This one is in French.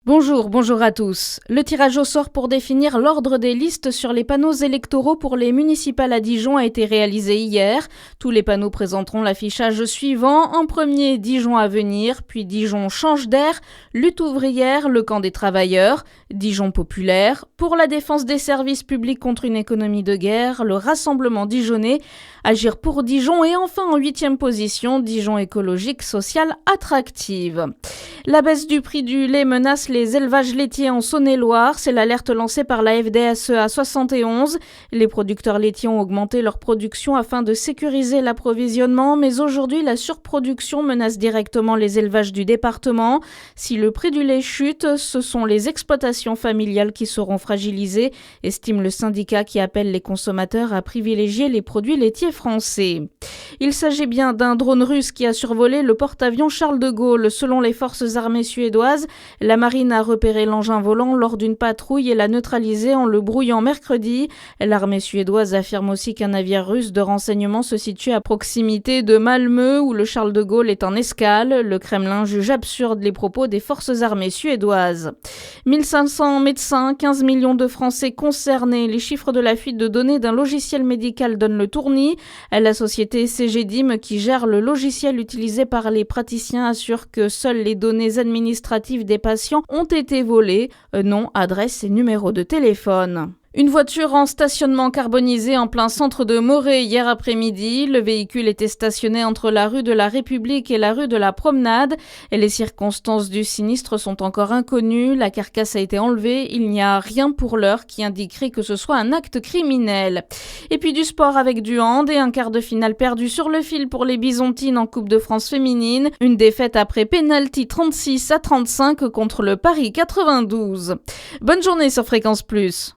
Bonjour à tous. Le tirage au sort pour définir l'ordre des listes sur les panneaux électoraux pour les municipales à Dijon a été réalisé hier. Tous les panneaux présenteront l'affichage suivant. En premier, Dijon Avenir, puis Dijon Change d'air, Lutte ouvrière, le camp des travailleurs, Dijon Populaire, pour la défense des services publics contre une économie de guerre, le Rassemblement Dijonnais, Agir pour Dijon et enfin en 8e position, Dijon écologique, sociale, attractive. La baisse du prix du lait menace les élevages laitiers en Saône-et-Loire. C'est l'alerte lancée par la FDSEA 71. Les producteurs laitiers ont augmenté leur production afin de sécuriser l'approvisionnement, mais aujourd'hui, la surproduction menace directement les élevages du département. Si le prix du lait chute, ce sont les exploitations familiales qui seront fragilisées, estime le syndicat qui appelle les consommateurs à privilégier les produits laitiers français. Il s'agit bien d'un drone russe qui a survolé le porte-avions Charles de Gaulle. Selon les forces armées suédoises, la marine a repéré l'engin volant lors d'une patrouille et l'a neutralisé en le brouillant mercredi. L'armée suédoise affirme aussi qu'un navire russe de renseignement se situe à proximité de Malmö où le Charles de Gaulle est en escale. Le Kremlin juge absurde les propos des forces armées suédoises. 1500 médecins, 15 millions de Français concernés. Les chiffres de la fuite de données d'un logiciel médical donnent le tournis. La société CGDIM, qui gère le logiciel utilisé par les praticiens, assure que seules les données administratives des patients ont été volées, nom, adresse et numéro de téléphone. Une voiture en stationnement carbonisé en plein centre de Morée hier après-midi. Le véhicule était stationné entre la rue de la République et la rue de la Promenade. Et les circonstances du sinistre sont encore inconnues. La carcasse a été enlevée. Il n'y a rien pour l'heure qui indiquerait que ce soit un acte criminel. Et puis du sport avec du hand et un quart de finale perdu sur le fil pour les Bisontines en Coupe de France féminine. Une défaite après pénalty 36-35 contre le Paris 92. Bonne journée sur Fréquence Plus.